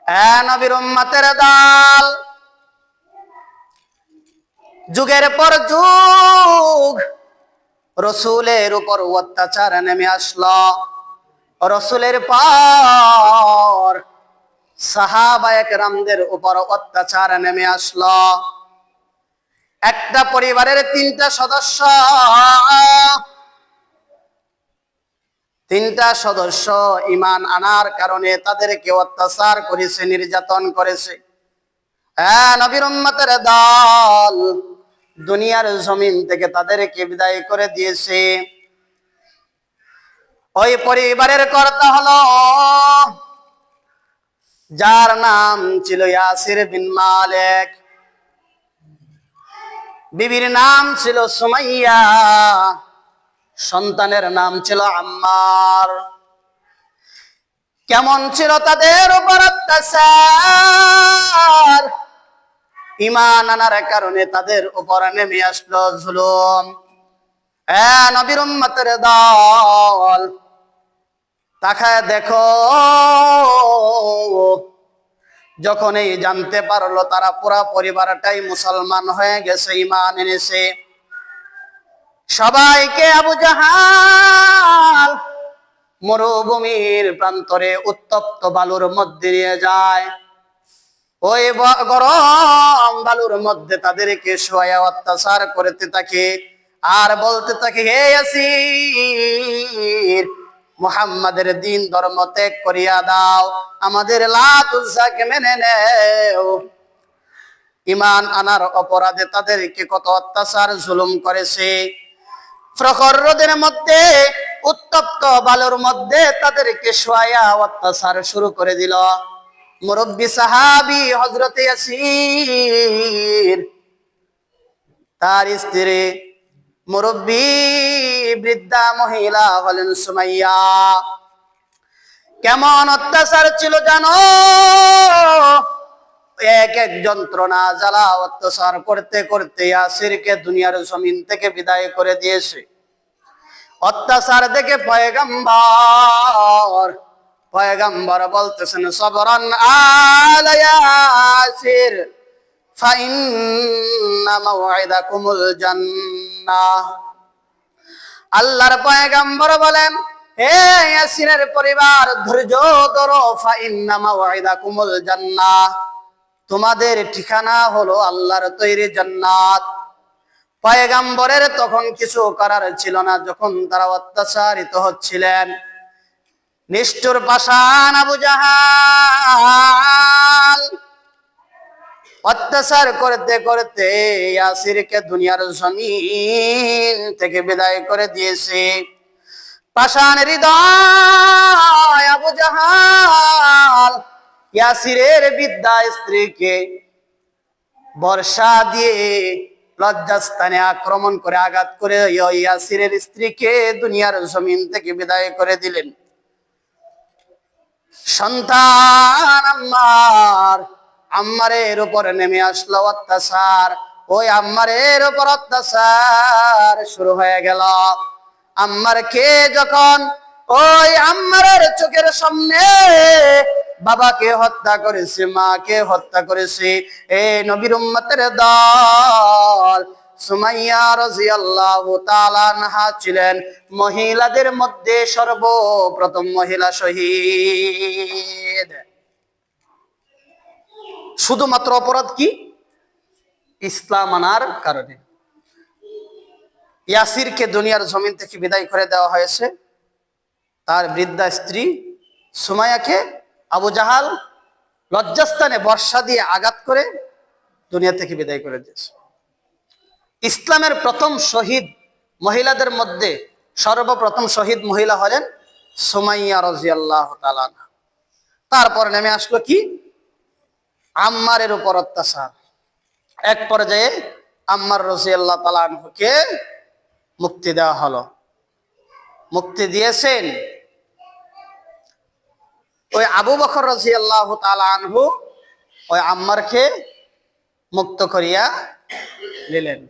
নবীর উম্মতের দল, যুগের পর যুগ রসুলের উপর অত্যাচার নেমে আসলো। রসুলের পর সাহাবায়ে কেরামদের উপর অত্যাচার নেমে আসলো। একটা পরিবারের তিনটা সদস্য ঈমান আনার কারণে তাদেরকে অত্যাচার করেছে, নির্যাতন করেছে। নবীর উম্মতের দল দুনিয়ার জমিন থেকে তাদেরকে বিদায় করে দিয়েছে। ওই পরিবারের কর্তা হলো যার নাম ছিল ইয়াসির বিন মালিক, বিবির নাম ছিল সুমাইয়া, সন্তানের নাম ছিল আম্মার। কেমন ছিল তাদের উপর অত্যাচার! ঈমান আনার কারণে তাদের উপর নেমে আসলো জুলুম। নবীর উম্মতের দল, তাকায় দেখো, যখন এই জানতে পারলো তারা পুরা পরিবারটাই মুসলমান হয়ে গেছে, ঈমান এনেছে, সবাইকে আবু জাহাল মরুভূমির প্রান্তরে উত্তপ্ত বালুর মধ্যে নিয়ে যায়। ওই গরম বালুর মধ্যে তাদেরকে শোয়া অত্যাচার করতে থাকে আর বলতে থাকে, হে ইয়াসির, মুহাম্মাদের দিন ধর্ম ত্যাগ করিয়া দাও, আমাদের লাত উজ্জাকে মেনে নেও। ঈমান আনার অপরাধে তাদেরকে কত অত্যাচার জুলুম করেছে। প্রখর রোদের মধ্যে, উত্তপ্ত বালুর মধ্যে তাদেরকে শোয়া অত্যাচার শুরু করে দিল। মুরব্বী সাহাবী হযরত ইয়াসির, তার স্ত্রী মুরব্বী বৃদ্ধা মহিলা হলেন সুমাইয়া। কেমন অত্যাচার ছিল জানো? এক এক যন্ত্রণা জ্বালা অত্যাচার করতে করতে ইয়াসিরকে দুনিয়ার জমিন থেকে বিদায় করে দিয়েছে। অত্যাচার দেখে পয়গম্বর বলতেছেন, সবরান আলা ইয়াসির ফাইন্না মাওইদাকুমুল জান্নাহ। আল্লাহর পয়গম্বর বলেন, হে ইয়াসিরের পরিবার, ধৈর্য ধরো, ফাইন্না মাওইদাকুমুল জান্নাহ, তোমাদের ঠিকানা হলো আল্লাহর তৈরি জান্নাত। পয়গম্বরের তখন কিছু করার ছিল না, যখন তারা অত্যাচারিত হচ্ছিলেন। নিষ্ঠুর পাষাণ আবু জাহাল অত্যাচার করতে করতে ইয়াসিরকে দুনিয়ার জমিন থেকে বিদায় করে দিয়েছে। পাষাণ হৃদয় আবু জাহাল ইয়াসিরের বৃদ্ধা স্ত্রীকে বর্ষা দিয়ে লজ্জাস্থানে আক্রমণ করে আঘাত করে ইয়াসিরের স্ত্রীকে দুনিয়ার জমিন থেকে বিদায় করে দিলেন। সন্তান আম্মারের উপরে নেমে আসলো অত্যাচার। ওই আম্মারের উপর অত্যাচার শুরু হয়ে গেল। আম্মারকে যখন ওই আম্মারের চোখের সামনে বাবাকে হত্যা করেছে, মাকে হত্যা করেছে, এই নবীর উম্মতের দল, সুমাইয়া রাদিয়াল্লাহু তাআলা আনহা ছিলেন মহিলাদের মধ্যে সর্বপ্রথম মহিলা শহীদ। শুধুমাত্র অপরাধ কি? ইসলাম আনার কারণে ইয়াসিরকে দুনিয়ার জমিন থেকে বিদায় করে দেওয়া হয়েছে। তার বৃদ্ধা স্ত্রী সুমাইয়াকে আবু জাহাল লজ্জাস্থানে বর্ষা দিয়ে আঘাত করে দুনিয়া থেকে বিদায় করে দিয়েছে। ইসলামের প্রথম শহীদ মহিলাদের মধ্যে সর্বপ্রথম শহীদ মহিলা হলেন সুমাইয়া রাদিয়াল্লাহু তাআলা আনহা। তারপর নেমে আসলো কি? আম্মারের উপর অত্যাচার। এক পর্যায়ে আম্মার রাদিয়াল্লাহু তাআলা আনহুকে মুক্তি দেওয়া হলো। মুক্তি দিয়েছেন ওই আবু বকর রাদিয়াল্লাহু তাআলা আনহু, ওই আম্মারকে মুক্ত করিয়া নিলেন।